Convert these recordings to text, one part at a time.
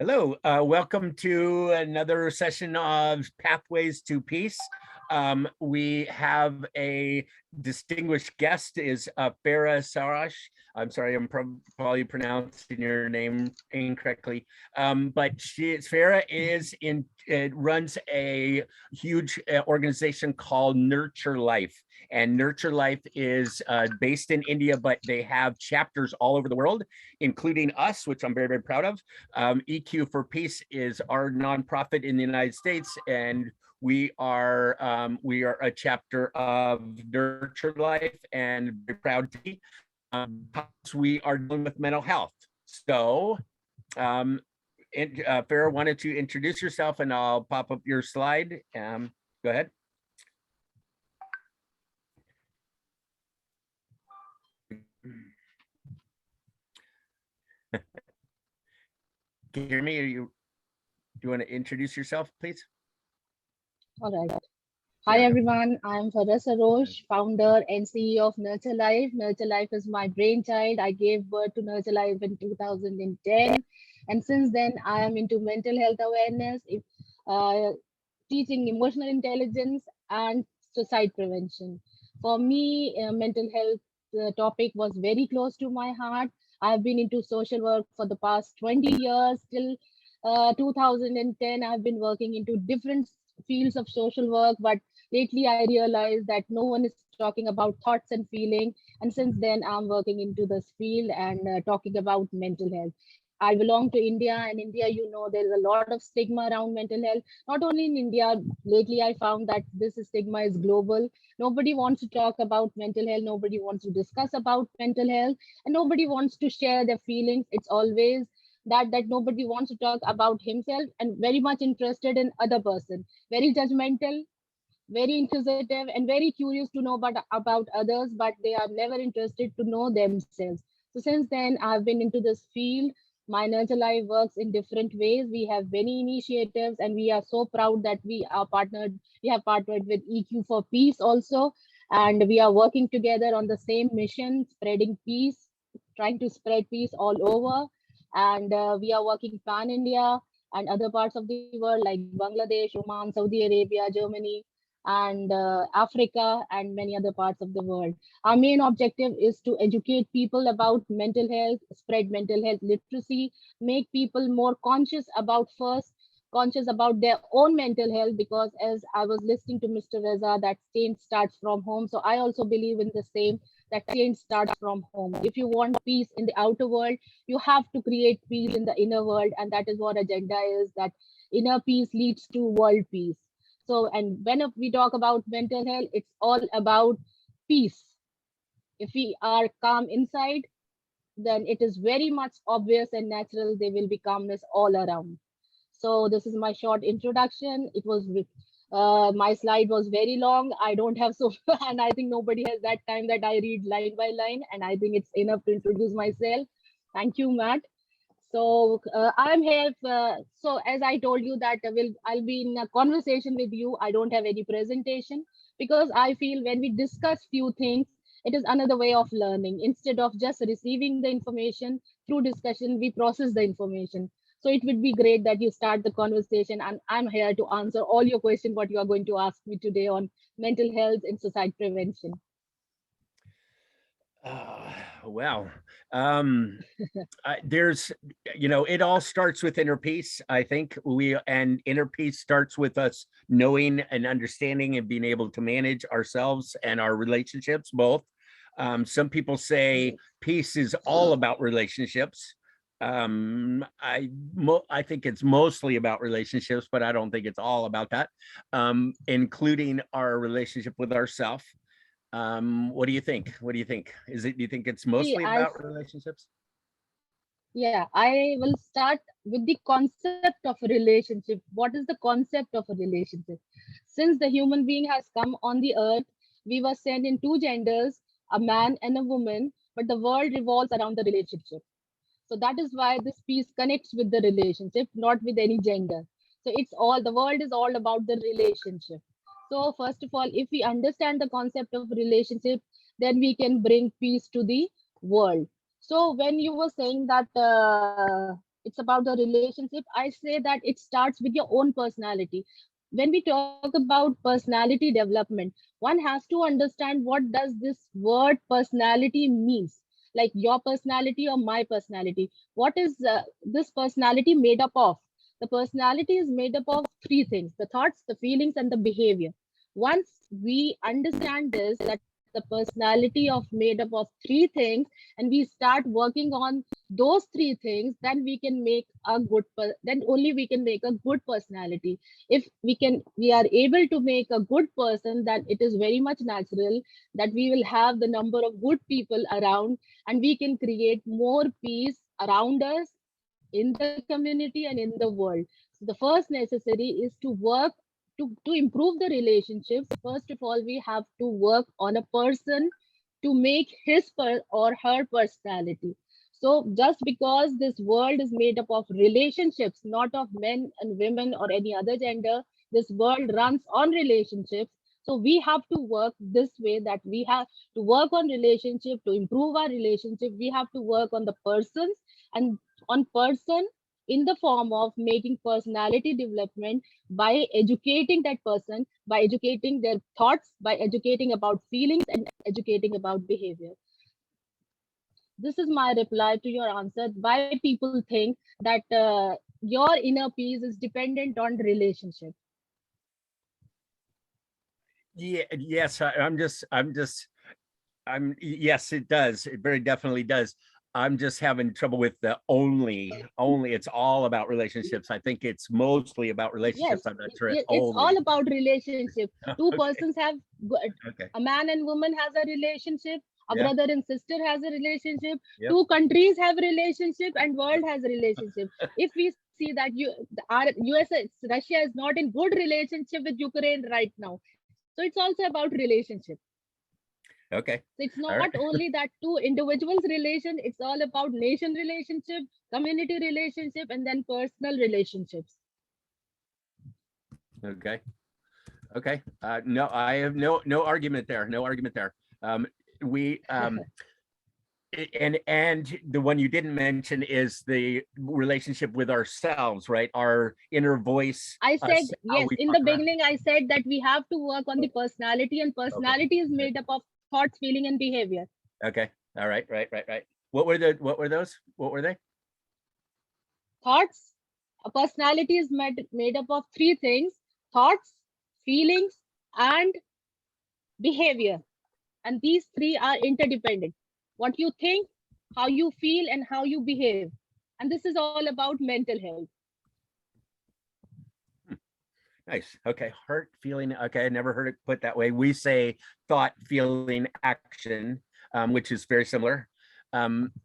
Hello, welcome to another session of Pathways to Peace. We have a distinguished guest is Farah Sarosh. I'm sorry, I'm probably pronouncing your name incorrectly, but Farah runs a huge organization called Nurture Life, and Nurture Life is based in India, but they have chapters all over the world, including us, which I'm very, very proud of. EQ for Peace is our nonprofit in the United States, and we are a chapter of Nurture Life, and very proud to be. We are dealing with mental health. So, Farah, wanted to introduce yourself, and I'll pop up your slide. Go ahead. Can you hear me? Do you want to introduce yourself, please? All right. Hi, everyone. I'm Farah Sarosh, founder and CEO of Nurture Life. Nurture Life is my brainchild. I gave birth to Nurture Life in 2010. And since then, I am into mental health awareness, uh, teaching emotional intelligence, and suicide prevention. For me, mental health topic was very close to my heart. I've been into social work for the past 20 years. Till 2010, I've been working into different fields of social work, but lately I realized that no one is talking about thoughts and feeling. And since then, I'm working into this field and talking about mental health. I belong to India, and India, there's a lot of stigma around mental health. Not only in India, lately I found that this stigma is global. Nobody wants to talk about mental health, nobody wants to discuss about mental health, and nobody wants to share their feelings. It's always that nobody wants to talk about himself and very much interested in other person, very judgmental, very inquisitive, and very curious to know about others, but they are never interested to know themselves. So since then, I've been into this field. My Nurture Life works in different ways. We have many initiatives, and we are so proud that we have partnered with EQ for Peace also, and we are working together on the same mission, spreading peace, trying to spread peace all over. And we are working pan India and other parts of the world like Bangladesh, Oman, Saudi Arabia, Germany, and Africa, and many other parts of the world. Our main objective is to educate people about mental health, spread mental health literacy, make people more conscious about their own mental health, because as I was listening to Mr. Reza, that change starts from home. So I also believe in the same, that change starts from home. If you want peace in the outer world, you have to create peace in the inner world, and that is what agenda is, that inner peace leads to world peace. So, and when we talk about mental health, it's all about peace. If we are calm inside, then it is very much obvious and natural there will be calmness all around. So this is my short introduction. It was my slide was very long. I don't have so, and I think nobody has that time that I read line by line. And I think it's enough to introduce myself. Thank you, Matt. So I'm here. So as I told you that I'll be in a conversation with you. I don't have any presentation, because I feel when we discuss few things, it is another way of learning. Instead of just receiving the information through discussion, we process the information. So it would be great that you start the conversation, and I'm here to answer all your questions, what you are going to ask me today on mental health and suicide prevention. Well, there's, it all starts with inner peace. I think and inner peace starts with us knowing and understanding and being able to manage ourselves and our relationships both. Some people say peace is all about relationships. I think it's mostly about relationships, but I don't think it's all about that, including our relationship with ourselves. What do you think? What do you think? Do you think it's See, mostly about relationships? yeah, I will start with the concept of a relationship. What is the concept of a relationship? Since the human being has come on the earth, we were sent in two genders, a man and a woman, but the world revolves around the relationship. So that is why this piece connects with the relationship, not with any gender. So the world is all about the relationship. So first of all, if we understand the concept of relationship, then we can bring peace to the world. So when you were saying that it's about the relationship. I say that it starts with your own personality. When we talk about personality development, one has to understand what does this word personality means, like your personality or my personality. What is this personality made up of? The personality is made up of three things: the thoughts, the feelings, and the behavior. Once we understand this, that the personality of made up of three things, and we start working on those three things, then we can make a then only we can make a good personality. If we are able to make a good person, then it is very much natural that we will have the number of good people around, and we can create more peace around us, in the community and in the world. So the first necessary is to work to improve the relationships. First of all, we have to work on a person to make or her personality. So just because this world is made up of relationships, not of men and women or any other gender, this world runs on relationships. So we have to work this way, that we have to work on relationship. To improve our relationship, we have to work on the persons, and on person in the form of making personality development by educating that person, by educating their thoughts, by educating about feelings, and educating about behavior. This is my reply to your answer. Why people think that your inner peace is dependent on relationship. Yeah, yes, yes, it does. It very definitely does. I'm just having trouble with the only. It's all about relationships. I think it's mostly about relationships. Yes, I'm not sure it's it's only. all about relationship. Two Okay, persons have okay. a man and woman has a relationship. A Yeah, brother and sister has a relationship. yep. Two countries have relationship, and world has a relationship. If we see that our USA, Russia is not in good relationship with Ukraine right now, so it's also about relationship. Okay. So it's All not right. only that two individuals relation, it's all about nation relationship, community relationship, and then personal relationships. Okay. Okay. No, I have no argument there. No argument there. We and the one you didn't mention is the relationship with ourselves, right? Our inner voice, I said, us, how yes, we in talk the about. beginning, I said that we have to work on the personality, and Okay. personality is made up of thoughts, feeling, and behavior. Okay. All right. Right. What were those? What were they? Thoughts, a personality is made up of three things: thoughts, feelings, and behavior. And these three are interdependent. What you think, how you feel, and how you behave. And this is all about mental health. Nice. Okay. Heart, feeling. Okay. I never heard it put that way. We say thought, feeling, action, which is very similar.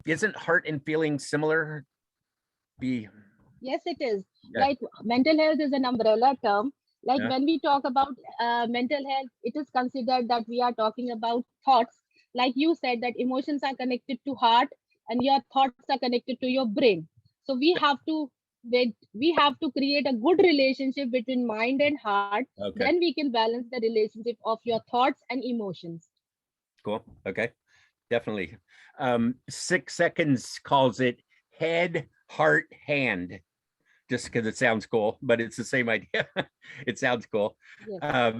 Isn't heart and feeling similar? Be Yes, it is. Yeah. Like mental health is an umbrella term. Like Yeah. when we talk about mental health, it is considered that we are talking about thoughts. Like you said, that emotions are connected to heart, and your thoughts are connected to your brain. So we have to create a good relationship between mind and heart. Then Okay. we can balance the relationship of your thoughts and emotions. Cool. Okay. Definitely. 6 seconds calls it head, heart, hand, just because it sounds cool, but it's the same idea. It sounds cool. Yes.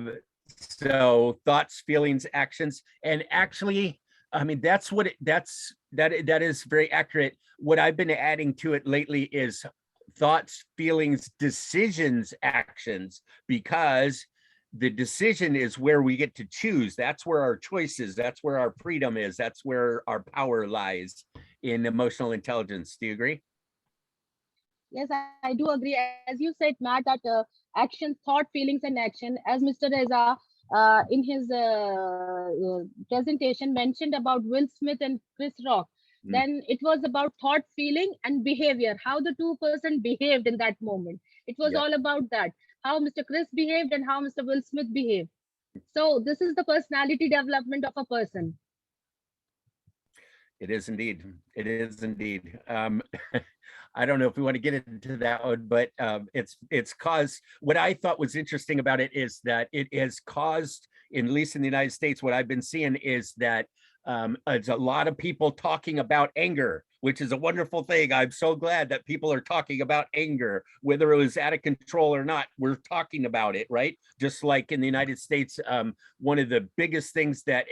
So thoughts, feelings, actions, and actually, I mean, that's what that is very accurate. What I've been adding to it lately is thoughts, feelings, decisions, actions, because the decision is where we get to choose. That's where our choice is. That's where our freedom is. That's where our power lies in emotional intelligence. Do you agree? Yes, I do agree. As you said, Matt, that action, thought, feelings, and action. As Mr. Reza in his presentation mentioned about Will Smith and Chris Rock, Mm, then it was about thought, feeling, and behavior. How the two-person behaved in that moment. It was yeah. all about that. How Mr. Chris behaved and how Mr. Will Smith behaved. So this is the personality development of a person. It is indeed. It is indeed. I don't know if we want to get into that one, but it's caused. What I thought was interesting about it is that it has caused, at least in the United States, what I've been seeing is that It's a lot of people talking about anger, which is a wonderful thing. I'm so glad that people are talking about anger, whether it was out of control or not. We're talking about it, right? Just like in the United States, one of the biggest things that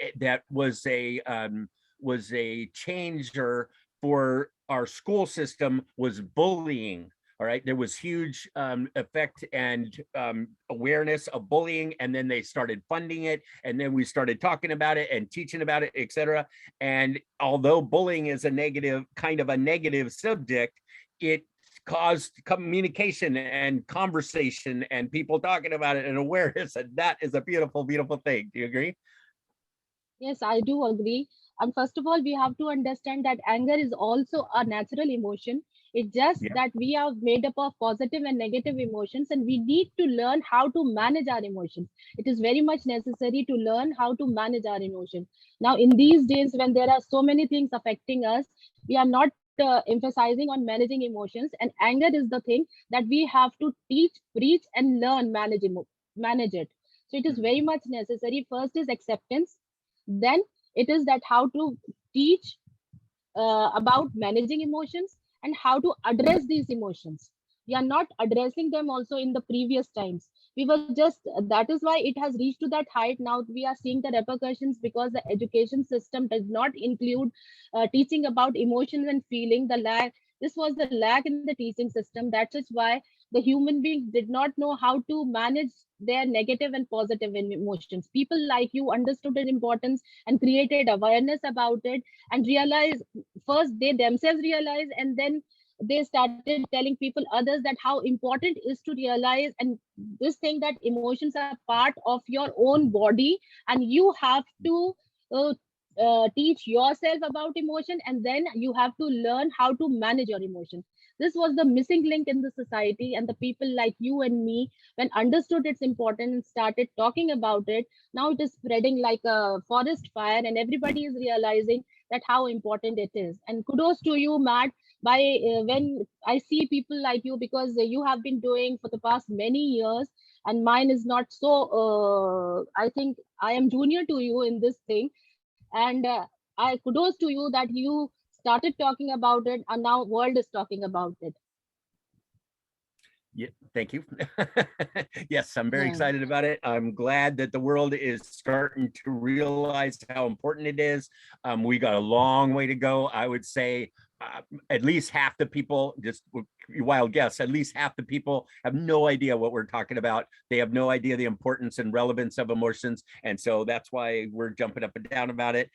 was a changer for our school system was bullying. All right, there was huge effect and awareness of bullying, and then they started funding it, and then we started talking about it and teaching about it, etc. And although bullying is a negative, kind of a negative subject, it caused communication and conversation and people talking about it and awareness, and that is a beautiful, beautiful thing. Do you agree? Yes, I do agree. And first of all, we have to understand that anger is also a natural emotion. It's just Yeah. that we are made up of positive and negative emotions, and we need to learn how to manage our emotions. It is very much necessary to learn how to manage our emotions. Now, in these days, when there are so many things affecting us, we are not emphasizing on managing emotions, and anger is the thing that we have to teach, preach, and learn manage it. So it is very much necessary. First is acceptance, then it is that how to teach about managing emotions and how to address these emotions. We are not addressing them also in the previous times. We were just, that is why it has reached to that height. Now we are seeing the repercussions because the education system does not include teaching about emotions and feeling. The lack, this was the lack in the teaching system. That's just why the human beings did not know how to manage their negative and positive emotions. People like you understood its importance and created awareness about it, and realized, first they themselves realized, and then they started telling people others that how important is to realize and this thing that emotions are part of your own body, and you have to uh, teach yourself about emotion, and then you have to learn how to manage your emotions. This was the missing link in the society, and the people like you and me, when understood its importance and started talking about it, now it is spreading like a forest fire, and everybody is realizing that how important it is. And kudos to you, Matt. By when I see people like you, because you have been doing for the past many years, and mine is not so. I think I am junior to you in this thing, and I kudos to you that you started talking about it, and now world is talking about it. Yeah, thank you. Yes, I'm very Yeah. excited about it. I'm glad that the world is starting to realize how important it is. We got a long way to go. I would say at least half the people, just wild guess, at least half the people have no idea what we're talking about. They have no idea the importance and relevance of emotions. And so that's why we're jumping up and down about it.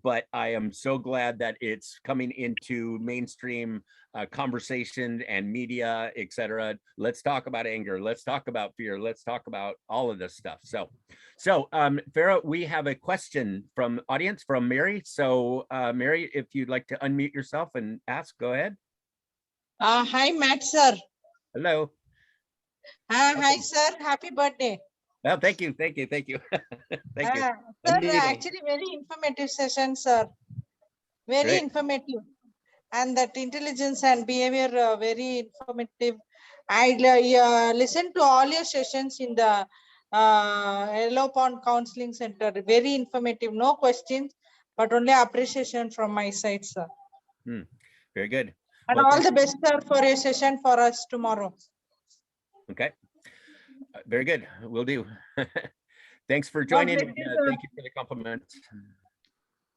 But I am so glad that it's coming into mainstream conversation and media, etc. Let's talk about anger. Let's talk about fear. Let's talk about all of this stuff. So Farah, we have a question from audience from Mary. So Mary, if you'd like to unmute yourself and ask, go ahead. Hi, Matt, sir. Hello. Hi, sir. Happy birthday. Well, thank you. Thank you. Thank you. Thank you. Sir, actually very informative session, sir. Very Great. informative. And that intelligence and behavior, very informative. I listened to all your sessions in the Yellow Pond Counseling Center. Very informative. No questions, but only appreciation from my side, sir. Very good. And Well, all the best, sir, for your session for us tomorrow. okay. Very good. Will do. Thanks for joining. bless you, sir. Thank you for the compliment.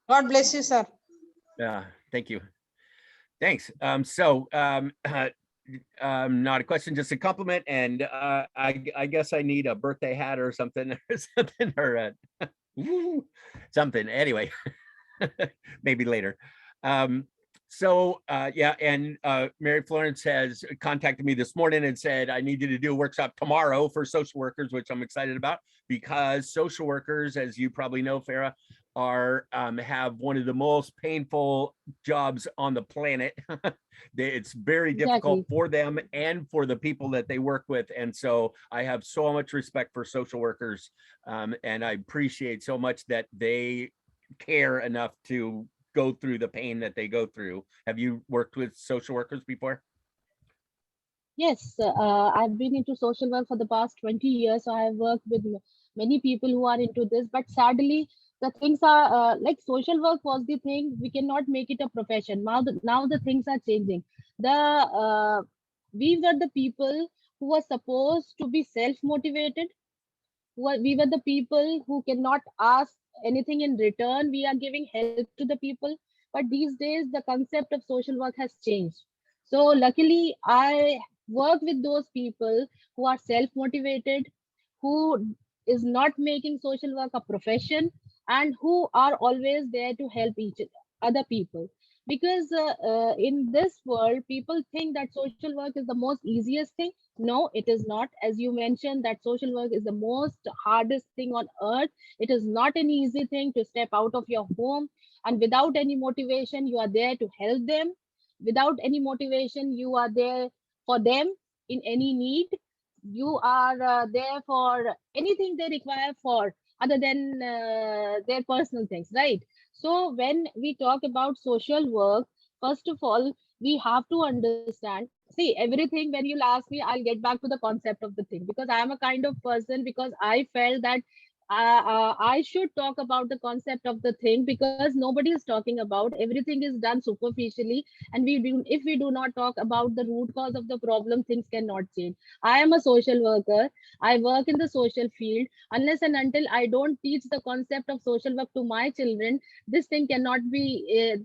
God bless you, sir. Thank you. Thanks. Not a question, just a compliment. And I guess I need a birthday hat or something or something or something. Anyway, maybe later. Yeah, and Mary Florence has contacted me this morning and said, I need you to do a workshop tomorrow for social workers, which I'm excited about, because social workers, as you probably know, Farah, are have one of the most painful jobs on the planet. It's very difficult for them and for the people that they work with. And so I have so much respect for social workers, and I appreciate so much that they care enough to go through the pain that they go through. Have you worked with social workers before? Yes, I've been into social work for the past 20 years. So I have worked with many people who are into this, but sadly, the things are like social work was the thing. We cannot make it a profession. Now the things are changing. The we were the people who were supposed to be self motivated. We were the people who cannot ask anything in return. We are giving help to the people. But these days, the concept of social work has changed. So, luckily, I work with those people who are self motivated, who is not making social work a profession, and who are always there to help each other people. Because in this world, people think that social work is the most easiest thing. No, it is not. As you mentioned, that social work is the most hardest thing on earth. It is not an easy thing to step out of your home, and without any motivation, you are there to help them. Without any motivation, you are there for them in any need. You are there for anything they require for other than their personal things, right? So when we talk about social work, first of all, we have to understand. See, everything when you'll ask me, I'll get back to the concept of the thing, because I am a kind of person, because I felt that I should talk about the concept of the thing, because nobody is talking about. Everything is done superficially, and if we do not talk about the root cause of the problem, things cannot change. I am a social worker. I work in the social field. Unless and until I don't teach the concept of social work to my children, this thing cannot be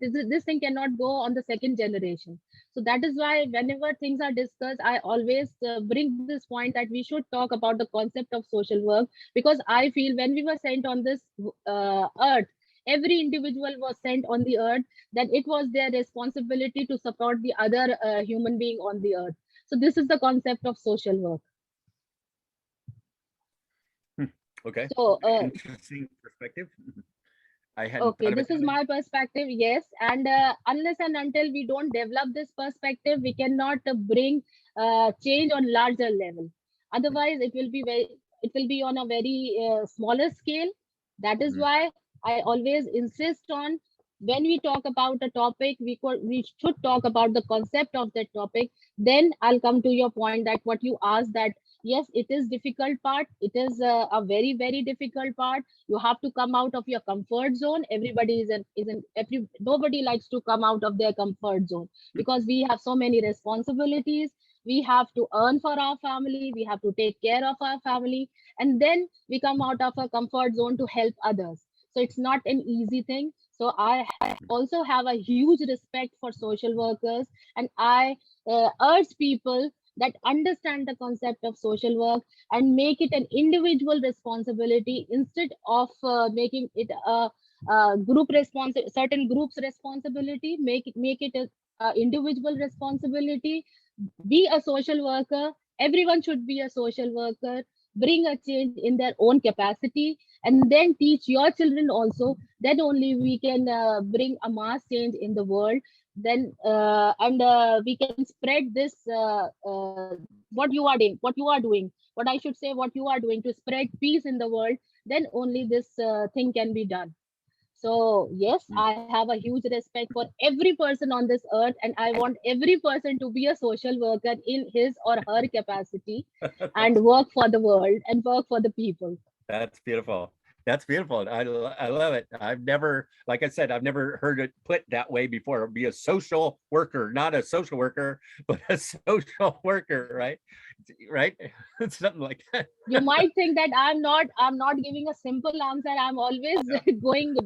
this thing cannot go on the second generation. So that is why whenever things are discussed, I always bring this point that we should talk about the concept of social work, because I feel when we were sent on this earth, every individual was sent on the earth, that it was their responsibility to support the other human being on the earth. So this is the concept of social work. Okay, So interesting perspective. I hadn't okay, thought of it this is that way. my perspective, yes. And unless and until we don't develop this perspective, we cannot bring change on larger level. Otherwise, it will be on a very smaller scale. That is Mhm. why I always insist on, when we talk about a topic, we should talk about the concept of that topic. Then I'll come to your point that what you asked, that yes, it is difficult part. It is a very very difficult part. You have to come out of your comfort zone. Everybody nobody likes to come out of their comfort zone, because we have so many responsibilities. We have to earn for our family, we have to take care of our family, and then we come out of our comfort zone to help others. So it's not an easy thing. So I also have a huge respect for social workers, and I urge people that understand the concept of social work and make it an individual responsibility, instead of making it a certain groups responsibility. Make it a individual responsibility. Be a social worker. Everyone should be a social worker. Bring a change in their own capacity, and then teach your children also. Then only we can bring a mass change in the world. Then and we can spread this what you are doing, what I should say, what you are doing to spread peace in the world. Then only this thing can be done. So yes, Mm. I have a huge respect for every person on this earth, and I want every person to be a social worker in his or her capacity, and work for the world and work for the people. That's beautiful. That's beautiful. I love it. I've never, like I said, I've never heard it put that way before. Be a social worker, not a social worker, but a social worker, right? Right? It's something like that. You might think that I'm not giving a simple answer. I'm always Yeah. going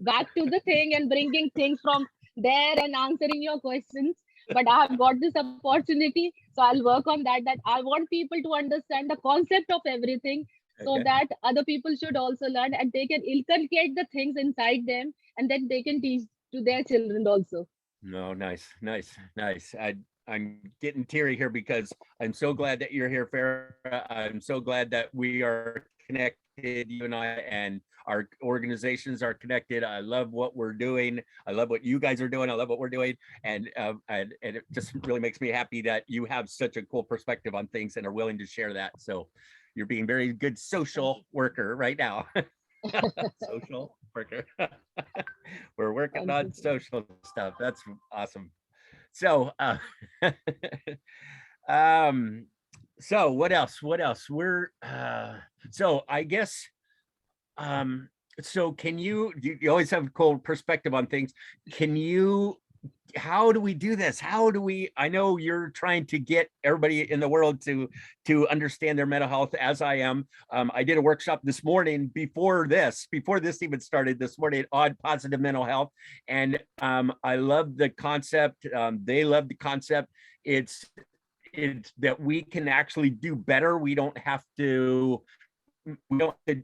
back to the thing and bringing things from there and answering your questions. But I have got this opportunity, so I'll work on that. That I want people to understand the concept of everything, so Okay. that other people should also learn, and they can inculcate the things inside them, and then they can teach to their children also. No, nice, nice, nice. I'm getting teary here because I'm so glad that you're here, Farah. I'm so glad that we are connected, you and I, and our organizations are connected. I love what we're doing. I love what you guys are doing. I love what we're doing, and it just really makes me happy that you have such a cool perspective on things and are willing to share that. So you're being very good Thank social worker right now. Social worker. We're working thank on you. social stuff. That's awesome. So, um, so what else? What else? So I guess, um, So can you always have a cool perspective on things. How do we do this? I know you're trying to get everybody in the world to understand their mental health, as I am. I did a workshop this morning before this even started this morning on positive mental health. And I love the concept. They love the concept. It's that we can actually do better. The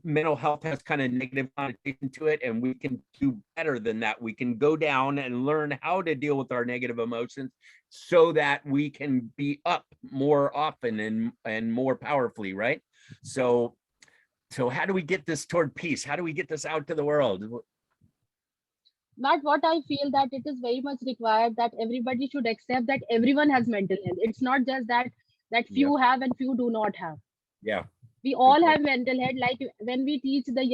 mental health has kind of negative connotation to it, and we can do better than that. We can go down and learn how to deal with our negative emotions so that we can be up more often and more powerfully, right? So how do we get this toward peace? How do we get this out to the world? But what I feel that it is very much required that everybody should accept that everyone has mental health. It's not just that few have and few do not have. Yeah. We all have mental health. Like when we teach the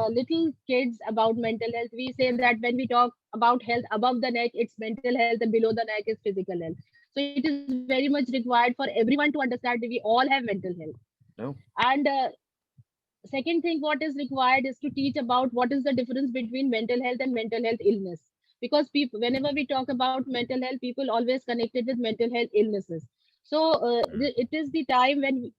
little kids about mental health, we say that when we talk about health, above the neck it's mental health and below the neck is physical health. So it is very much required for everyone to understand that we all have mental health. No. And second thing what is required is to teach about what is the difference between mental health and mental health illness, because people, whenever we talk about mental health, people always connect it with mental health illnesses. So it is the time when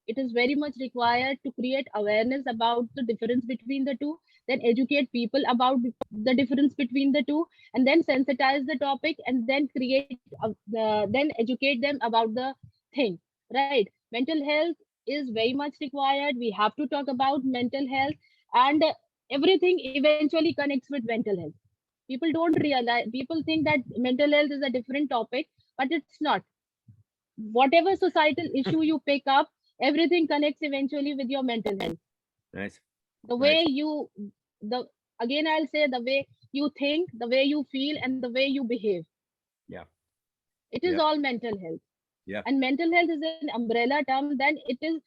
it is very much required to create awareness about the difference between the two, then educate people about the difference between the two, and then sensitize the topic, and then then educate them about the thing, right? Mental health is very much required. We have to talk about mental health, and everything eventually connects with mental health. People don't realize, people think that mental health is a different topic, but it's not. Whatever societal issue you pick up, everything connects eventually with your mental health. Nice. The way you, the again I'll say, the way you think, the way you feel, and the way you behave. Yeah. It is all mental health. Yeah. And mental health is an umbrella term. Then it is,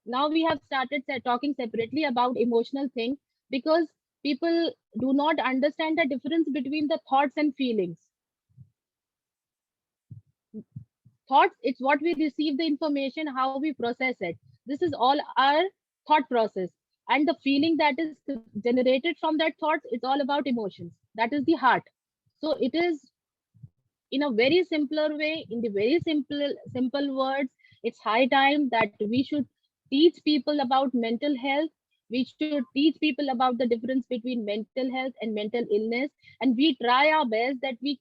now we have started talking separately about emotional thing, because people do not understand the difference between the thoughts and feelings. Thoughts, it's what we receive the information, how we process it. This is all our thought process. And the feeling that is generated from that thought, it's all about emotions. That is the heart. So it is, in a very simpler way, in the very simple words, it's high time that we should teach people about mental health. We should teach people about the difference between mental health and mental illness, and we try our best that we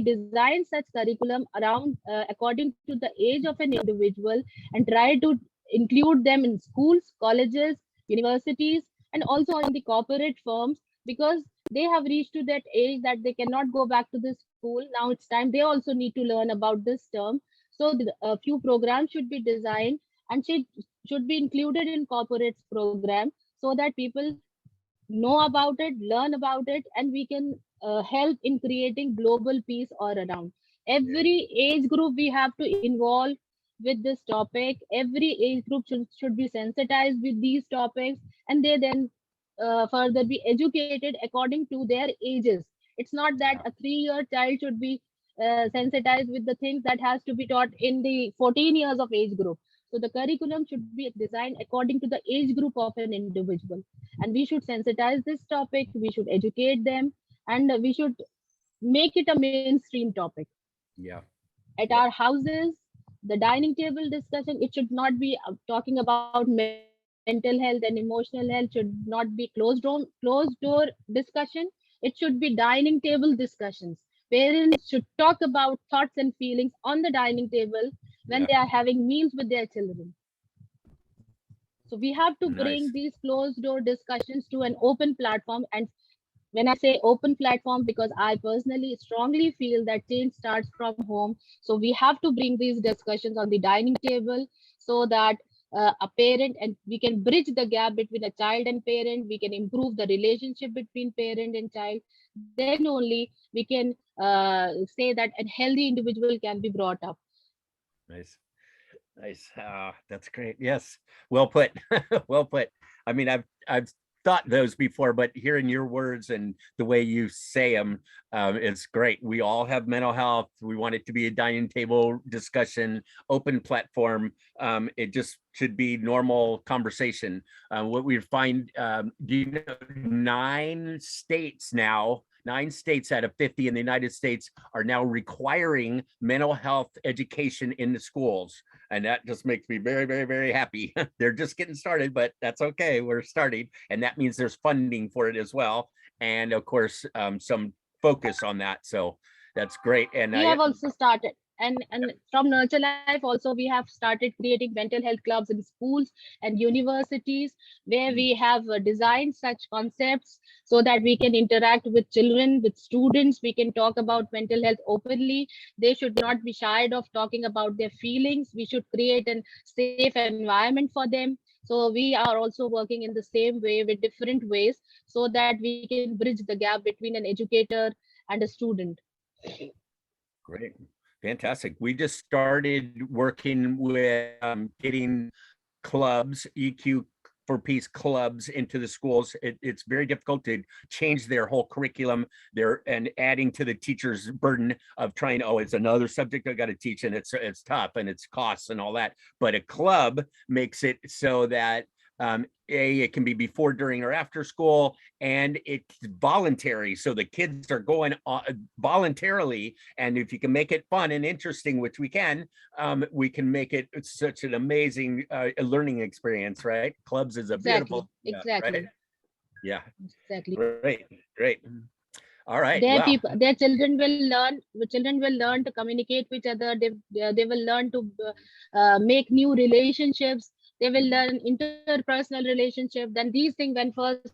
design such curriculum around according to the age of an individual, and try to include them in schools, colleges, universities, and also in the corporate firms, because they have reached to that age that they cannot go back to the school. Now it's time they also need to learn about this term. So a few programs should be designed and should be included in corporate program, so that people know about it, learn about it, and we can help in creating global peace all around. Every age group we have to involve with this topic. Every age group should be sensitized with these topics, and they then further be educated according to their ages. It's not that a 3-year child should be sensitized with the things that has to be taught in the 14 years of age group. So the curriculum should be designed according to the age group of an individual. And we should sensitize this topic, we should educate them, and we should make it a mainstream topic. Yeah. At our houses, the dining table discussion, it should not be talking about mental health and emotional health, should not be closed door discussion. It should be dining table discussions. Parents should talk about thoughts and feelings on the dining table when they are having meals with their children. So we have to bring these closed door discussions to an open platform. And when I say open platform, because I personally strongly feel that change starts from home. So we have to bring these discussions on the dining table, so that a parent, and we can bridge the gap between a child and parent. We can improve the relationship between parent and child. Then only we can say that a healthy individual can be brought up. Nice. Nice. That's great. Yes. Well put. Well put. I mean, I've thought those before, but hearing your words and the way you say them, it's great. We all have mental health. We want it to be a dining table discussion, open platform. It just should be normal conversation. What we find, do you know, 9 states now, 9 states out of 50 in the United States are now requiring mental health education in the schools. And that just makes me very, very, very happy. They're just getting started, but that's okay. We're starting. And that means there's funding for it as well. And of course, some focus on that. So that's great. And We have also started, and from Nurture Life also, we have started creating mental health clubs in schools and universities, where we have designed such concepts so that we can interact with children, with students. We can talk about mental health openly. They should not be shied of talking about their feelings. We should create a safe environment for them. So we are also working in the same way with different ways, so that we can bridge the gap between an educator and a student. great. Fantastic. We just started working with getting clubs, EQ for Peace clubs into the schools. It's very difficult to change their whole curriculum there, and adding to the teacher's burden of trying, oh, it's another subject I got to teach, and it's tough and it's costs and all that. But a club makes it so that it can be before, during, or after school, and it's voluntary. So the kids are going voluntarily, and if you can make it fun and interesting, which we can make it such an amazing learning experience, right? Clubs is a beautiful, exactly. Right? Yeah, Exactly. Great. All right. Their children will learn. The children will learn to communicate with each other. They will learn to make new relationships. They will learn interpersonal relationship. Then these things, when first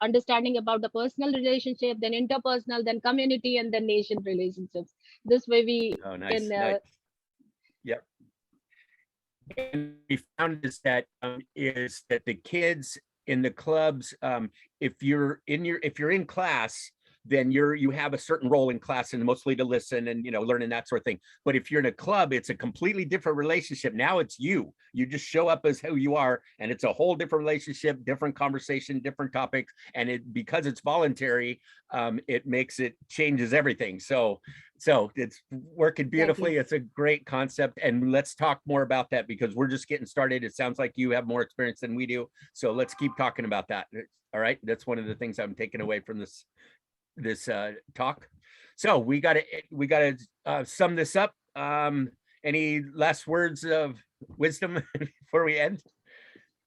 understanding about the personal relationship, then interpersonal, then community, and then nation relationships. This way we can. Nice. Yep. And we found is that the kids in the clubs, if you're in class, then you have a certain role in class, and mostly to listen and learning that sort of thing. But if you're in a club, it's a completely different relationship. Now it's you just show up as who you are, and it's a whole different relationship, different conversation, different topics. And because it's voluntary, it changes everything. So it's working beautifully. It's a great concept, and let's talk more about that, because we're just getting started. It sounds like you have more experience than we do, so let's keep talking about that. All right, that's one of the things I'm taking away from this talk. So we got to sum this up. Any last words of wisdom before we end?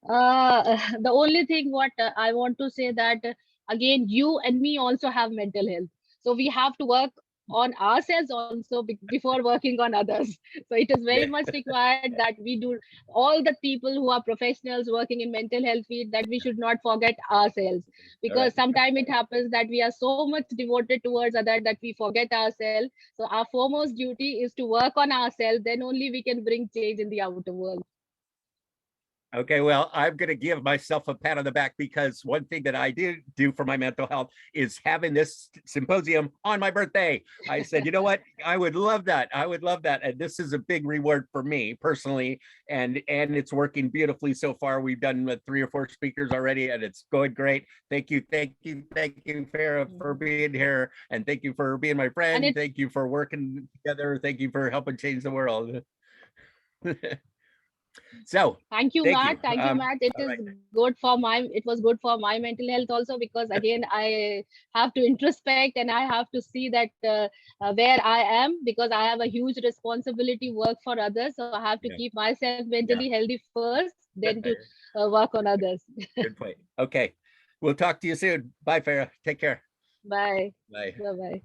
The only thing what I want to say, that again, you and me also have mental health, so we have to work on ourselves also before working on others. So it is very much required that we do, all the people who are professionals working in mental health field, that we should not forget ourselves, because sometimes it happens that we are so much devoted towards others that we forget ourselves. So our foremost duty is to work on ourselves, then only we can bring change in the outer world. Okay, well, I'm going to give myself a pat on the back, because one thing that I do for my mental health is having this symposium on my birthday. I said, you know what? I would love that. And this is a big reward for me personally. And it's working beautifully so far. We've done 3 or 4 speakers already, and it's going great. Thank you, Farah, for being here. And thank you for being my friend. Thank you for working together. Thank you for helping change the world. So thank you, Matt. It was good for my mental health also, because again, I have to introspect, and I have to see that where I am, because I have a huge responsibility, work for others. So I have to keep myself mentally healthy first, then to work on others. Good point. Okay, we'll talk to you soon. Bye, Farah. Take care. Bye. Bye. Bye.